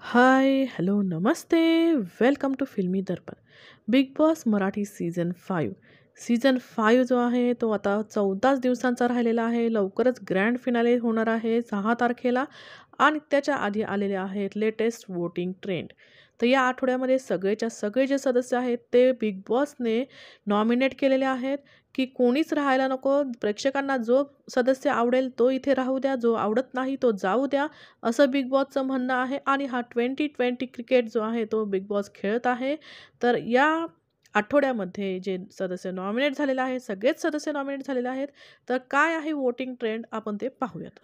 हाय, hello, नमस्ते. Welcome to Filmy Darpan. Bigg Boss Marathi season 5. Season 5 जो आहे तो आता 14च दिवसांचा राहिलेला आहे. लवकरच ग्रँड फिनाले होणार आहे 6 तारखेला आणि त्याच्या आधी आलेले आहेत लेटेस्ट वोटिंग ट्रेंड. तर या आठवड्यामध्ये सगळेच्या सगळे जे सदस्य आहेत ते बिग बॉसने नॉमिनेट केलेले आहेत, की कोणीच राहायला नको. प्रेक्षकांना जो सदस्य आवडेल तो इथे राहू द्या, जो आवडत नाही तो जाऊ द्या. असं बिग बॉसचं म्हणणं आहे आणि हा 2020 क्रिकेट जो आहे तो बिग बॉस खेळत आहे. तर या आठवड्यामध्ये जे सदस्य नॉमिनेट झालेले आहे, सगळेच सदस्य नॉमिनेट झालेले आहेत. तर काय आहे वोटिंग ट्रेंड आपण ते पाहूयात.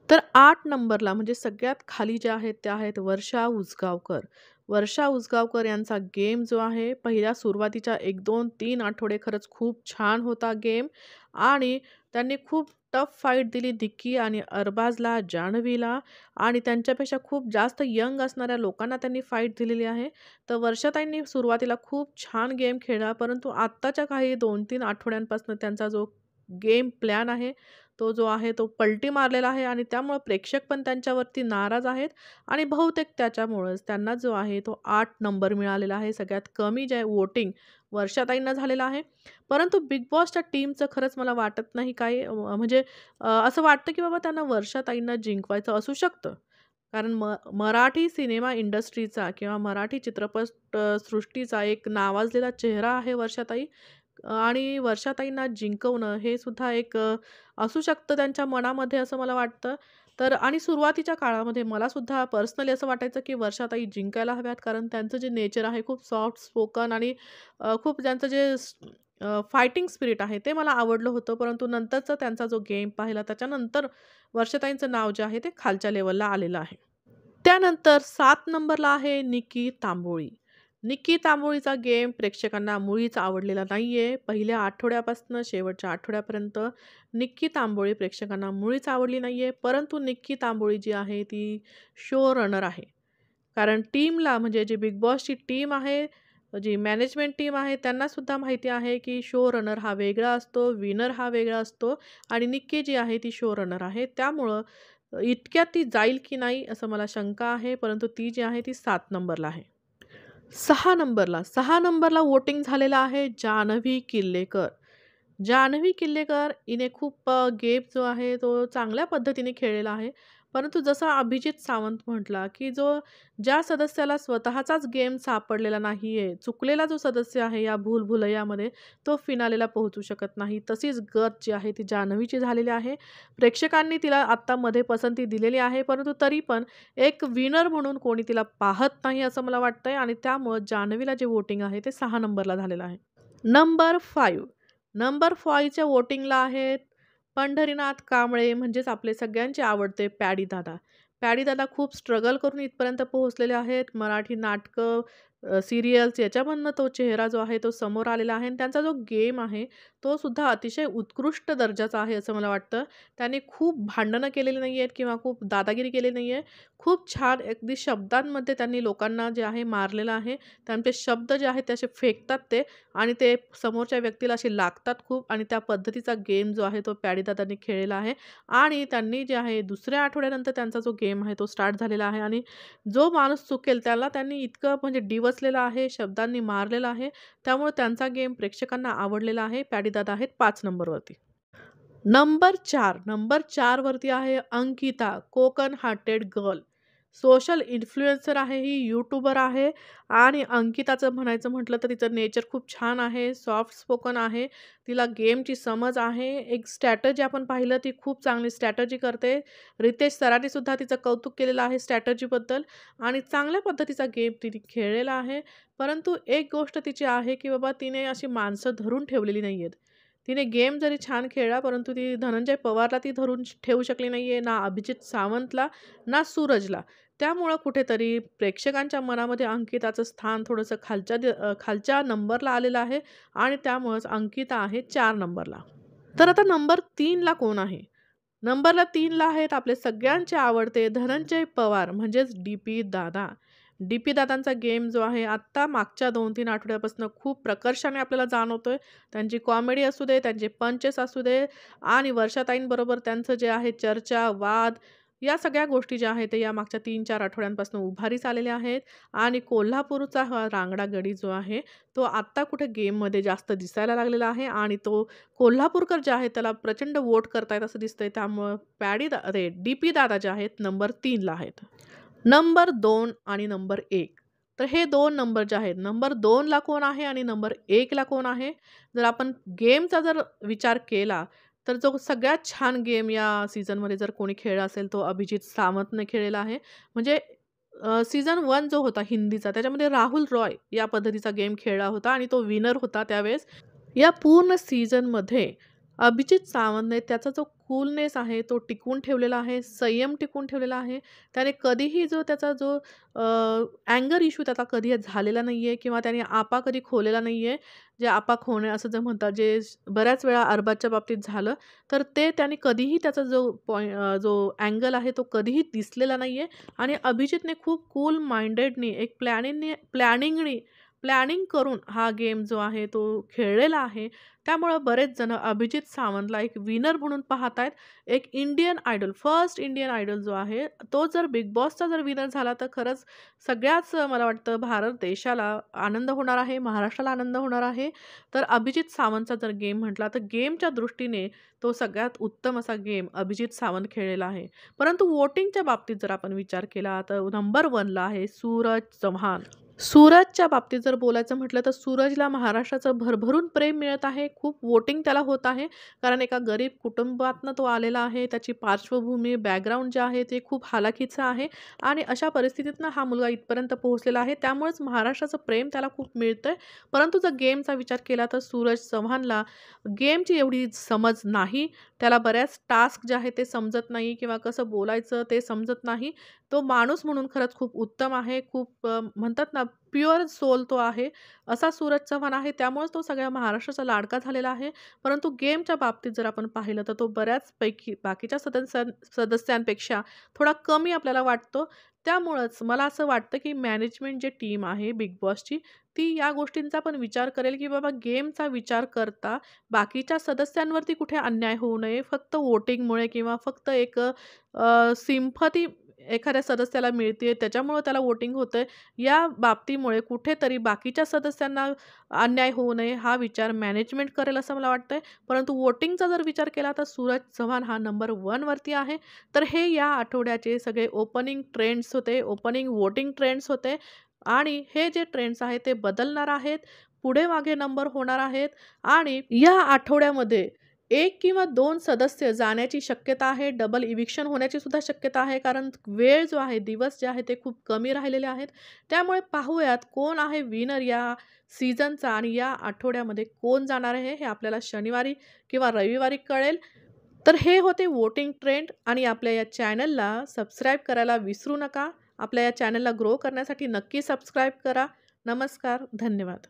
तर 8 नंबरला म्हणजे सगळ्यात खाली जे आहेत त्या आहेत वर्षा उसगावकर. वर्षा उसगावकर यांचा गेम जो आहे पहिल्या सुरुवातीच्या 1, 2, 3 आठवडे खरंच खूप छान होता गेम आणि त्यांनी खूप टफ फाईट दिली निक्की आणि अरबाजला, जान्हवीला आणि त्यांच्यापेक्षा खूप जास्त यंग असणाऱ्या लोकांना त्यांनी फाईट दिलेली आहे. तर वर्षाताईंनी सुरुवातीला खूप छान गेम खेळला, परंतु आत्ताच्या काही 2-3 आठवड्यांपासून त्यांचा जो गेम प्लॅन आहे, तो जो आहे तो पलटी मारलेला आहे आणि त्यामुळं प्रेक्षक पण त्यांच्यावरती नाराज आहेत आणि बहुतेक त्याच्यामुळंच त्यांना जो आहे तो 8 नंबर मिळालेला आहे. सगळ्यात कमी जे वोटिंग वर्षाताईंना झालेलं आहे. परंतु बिग बॉसच्या टीमचं खरंच मला वाटत नाही काही म्हणजे असं वाटतं की बाबा त्यांना वर्षाताईंना जिंकवायचं असू शकतं. कारण मराठी सिनेमा इंडस्ट्रीचा किंवा मराठी चित्रपट सृष्टीचा एक नावाजलेला चेहरा आहे वर्षाताई. आणि वर्षाताईंना जिंकवणं हे सुद्धा एक असू शकतं त्यांच्या मनामध्ये असं मला वाटतं. तर आणि सुरुवातीच्या काळामध्ये मला सुद्धा पर्सनली असं वाटायचं, की वर्षाताई जिंकायला हव्यात. कारण त्यांचं जे नेचर आहे खूप सॉफ्ट स्पोकन आणि खूप त्यांचं जे फायटिंग स्पिरिट आहे ते मला आवडलं होतं. परंतु नंतरचा त्यांचा जो गेम पाहिला त्याच्यानंतर वर्षाताईंचं नाव जे आहे ते खालच्या लेव्हलला आलेलं आहे. त्यानंतर 7 नंबरला आहे निकी तांबोळी. निकी तांबोळीचा गेम प्रेक्षकांना मुळीच आवडलेला नाहीये. पहिल्या आठवड्यापासून शेवटच्या आठवड्यापर्यंत निक्की तांबोळी प्रेक्षकांना मुळीच आवडली नाहीये. परंतु निक्की तांबोळी जी आहे ती शो रनर आहे. कारण टीमला म्हणजे जी बिग बॉसची टीम आहे, जी मॅनेजमेंट टीम आहे त्यांना सुद्धा माहिती आहे, की शो रनर हा वेगळा असतो, विनर हा वेगळा असतो आणि निक्की जी आहे ती शो रनर आहे. त्यामुळं इतक्यात ती जाईल की नाही असं मला शंका आहे. परंतु ती जी आहे ती 7 नंबरला आहे. 6 नंबरला वोटिंग झालेलं आहे जान्हवी किल्लेकर. जान्हवी किल्लेकर हिने खूप गेम जो आहे तो चांगल्या पद्धतीने खेळलेला आहे. परंतु जसा अभिजित सावंत म्हटला, की ज्या सदस्याला स्वतःचाच गेम सापडलेला नाहीये, चुकलेला जो सदस्य आहे या भूलभुलैयामध्ये, तो फिनालेला पोहोचू शकत नाही. तशीच गत जी आहे ती जान्हवीची झालेली आहे. प्रेक्षकांनी तिला आत्ता मध्ये पसंती दिलेली आहे, परंतु तरी पण एक विनर म्हणून कोणी तिला पाहत नाही असं मला वाटतंय आणि त्यामुळं जान्हवीला जे वोटिंग आहे ते 6 नंबरला झालेलं आहे. नंबर 5. नंबर 5च्या वोटिंगला आहेत पंढरीनाथ कांबळे म्हणजेच आपले सगळ्यांचे आवडते पॅडी दादा. पॅडी दादा खूप स्ट्रगल करून इथपर्यंत पोहोचलेले आहेत. मराठी नाटकं, सीरियल्स याच्यामधनं तो चेहरा जो आहे तो समोर आलेला आहे आणि त्यांचा जो गेम आहे तो सुद्धा अतिशय उत्कृष्ट दर्जाचा आहे असं मला वाटतं. त्यांनी खूप भांडणं केलेली नाही आहेत किंवा खूप दादागिरी केलेली नाही आहे. खूप छान अगदी शब्दांमध्ये त्यांनी लोकांना जे आहे मारलेलं आहे. त्यांचे शब्द जे आहेत ते असे फेकतात ते आणि ते समोरच्या व्यक्तीला असे लागतात खूप आणि त्या पद्धतीचा गेम जो आहे तो पॅडीदादांनी खेळलेला आहे आणि त्यांनी जे आहे दुसऱ्या आठवड्यानंतर त्यांचा जो गेम आहे तो स्टार्ट झालेला आहे आणि जो माणूस चुकेल त्याला त्यांनी इतकं म्हणजे डिवचलेलं आहे, शब्दांनी मारलेलं आहे. त्यामुळे त्यांचा गेम प्रेक्षकांना आवडलेला आहे. पॅडीदादा आहेत 5 नंबरवरती. नंबर 4 वरती आहे Ankita, Konkan hearted girl. Social influencer आहे ही, यूट्यूबर आहे आणि अंकिताचं म्हणायचं म्हटलं तर तिचं नेचर खूप छान आहे, सॉफ्ट स्पोकन आहे. तिला गेमची समज आहे. एक स्ट्रॅटेजी आपण पाहिलं ती खूप चांगली स्ट्रॅटेजी करते. रितेश सरांनीसुद्धा तिचं कौतुक केलेलं आहे स्ट्रॅटेजीबद्दल आणि चांगल्या पद्धतीचा गेम तिने खेळलेला आहे. परंतु एक गोष्ट तिची आहे, की बाबा तिने अशी माणसं धरून ठेवलेली नाही आहेत. तिने गेम जरी छान खेळला, परंतु ती धनंजय पवारला ती धरून ठेवू शकली नाहीये, ना अभिजित सावंतला, ना सूरजला. त्यामुळं कुठेतरी प्रेक्षकांच्या मनामध्ये अंकिताचं स्थान थोडंसं खालच्या नंबरला आलेलं आहे आणि त्यामुळंच अंकिता आहे 4 नंबरला. तर आता नंबर 3ला कोण आहे? नंबरला 3ला आहेत आपले सगळ्यांचे आवडते धनंजय पवार म्हणजेच डी-पी दादा. डी-पी दादांचा गेम जो आहे आत्ता मागच्या 2-3 आठवड्यापासून खूप प्रकर्षाने आपल्याला जाणवतोय. त्यांची कॉमेडी असू दे, त्यांचे पंचेस असू दे आणि वर्षाताईंबरोबर त्यांचं जे आहे चर्चा, वाद या सगळ्या गोष्टी ज्या आहेत, ते या मागच्या 3-4 आठवड्यांपासून उभारीस आलेल्या आहेत आणि कोल्हापूरचा हा रांगडा गडी जो आहे, तो आत्ता कुठे गेममध्ये जास्त दिसायला लागलेला आहे आणि तो कोल्हापूरकर जे आहेत, त्याला प्रचंड वोट करतायत असं दिसतंय. त्यामुळं डी.पी. दादा जे आहेत, नंबर 3ला आहेत. नंबर 2 आणि नंबर 1. तर हे 2 नंबर जे आहेत, नंबर 2ला कोण आहे आणि नंबर 1ला कोण आहे? जर आपण गेमचा विचार केला, तर जो सगळ्यात छान गेम या सीझनमध्ये जर कोणी खेळला असेल, तो अभिजित सावंतने खेळलेला आहे. म्हणजे सीझन 1 जो होता हिंदीचा, त्याच्यामध्ये राहुल रॉय या पद्धतीचा गेम खेळला होता आणि तो विनर होता त्यावेळेस. या पूर्ण सीझनमध्ये अभिजित सावंतने त्याचा जो कूलनेस आहे तो टिकवून ठेवलेला आहे, संयम टिकवून ठेवलेला आहे. त्याने कधीही त्याचा जो अँगर इश्यू त्याचा कधी झालेला नाहीये किंवा त्याने आपा कधी खोललेला नाहीये. जे आपा खोवणे असं जे म्हणतात, बऱ्याच वेळा अरबाजच्या बाबतीत झालं, तर ते त्याने कधीही त्याचा जो अँगल आहे तो कधीही दिसलेला नाहीये आणि अभिजितने खूप कूल माइंडेडनी एक प्लॅनिंग करून हा गेम जो आहे तो खेळलेला आहे. त्यामुळं बरेच जण अभिजित सावंतला एक विनर म्हणून पाहत आहेत. एक फर्स्ट इंडियन आयडॉल जो आहे, तो जर बिग बॉसचा विनर झाला, तर खरंच सगळ्याच मला वाटतं भारत देशाला आनंद होणार आहे, महाराष्ट्राला आनंद होणार आहे. तर अभिजित सावंतचा जर गेम म्हटला, तर गेमच्या दृष्टीने तो सगळ्यात उत्तम असा गेम अभिजित सावंत खेळलेला आहे. परंतु वोटिंगच्या बाबतीत जर आपण विचार केला, तर नंबर 1ला आहे सूरज चव्हाण. सूरजच्या बाबतीत जर बोलायचं म्हटलं, तर सूरजला महाराष्ट्राचं भरभरून प्रेम मिळत आहे. खूप वोटिंग त्याला होत आहे. कारण एका गरीब कुटुंबातनं तो आलेला आहे. त्याची पार्श्वभूमी, बॅकग्राऊंड जे आहे ते खूप हालाखीचं आहे आणि अशा परिस्थितीतनं हा मुलगा इथपर्यंत पोहोचलेला आहे. त्यामुळेच महाराष्ट्राचं प्रेम त्याला खूप मिळतंय. परंतु जर गेमचा विचार केला, तर सूरज चव्हाणला गेमची एवढी समज नाही. त्याला बऱ्याच टास्क जे आहेत ते समजत नाही किंवा कसं बोलायचं ते समजत नाही. तो माणूस म्हणून खरंच खूप उत्तम आहे. खूप म्हणतात ना, प्युअर सोल तो आहे. असा सूरज चव्हाण आहे. त्यामुळेच तो सगळ्या महाराष्ट्राचा लाडका झालेला आहे. परंतु गेमच्या बाबतीत जर आपण पाहिलं, तर तो बऱ्याचपैकी बाकीच्या सदस्यांपेक्षा थोडा कमी आपल्याला वाटतो. त्यामुळंच मला असं वाटतं, की मॅनेजमेंट जी टीम आहे बिग बॉसची, ती या गोष्टींचा पण विचार करेल, की बाबा गेमचा विचार करता बाकीच्या सदस्यांवरती कुठे अन्याय होऊ नये. फक्त वोटिंगमुळे किंवा फक्त एक सिम्पथी एखाद्या सदस्याला मिळते त्याच्यामुळं त्याला वोटिंग होतंय. या बाबतीमुळे कुठेतरी बाकीच्या सदस्यांना अन्याय होऊ नये हा विचार मॅनेजमेंट करेल असं मला वाटतंय. परंतु वोटिंगचा जर विचार केला तर सूरज चव्हाण हा नंबर 1 वरती आहे. तर हे या आठवड्याचे सगळे ओपनिंग ट्रेंड्स होते, ओपनिंग वोटिंग ट्रेंड्स होते आणि हे जे ट्रेंड्स आहेत ते बदलणार आहेत. पुढे मागे नंबर होणार आहेत आणि या आठवड्यामध्ये 1 किंवा 2 सदस्य जाण्याची शक्यता आहे. डबल इव्हिक्शन होण्याची सुद्धा शक्यता आहे. कारण वेळ जो आहे, दिवस जे आहे ते खूप कमी राहिलेले आहेत. त्यामुळे पाहूयात कोण आहे विनर या सीझनचा आणि या आठवड्यामध्ये कोण जाणार आहे, हे आपल्याला शनिवारी किंवा रविवारी कळेल. तर हे होते वोटिंग ट्रेंड आणि आपल्या या चॅनलला सबस्क्राईब करायला विसरू नका. आपल्या या चॅनलला ग्रो करण्यासाठी नक्की सबस्क्राईब करा. नमस्कार. धन्यवाद.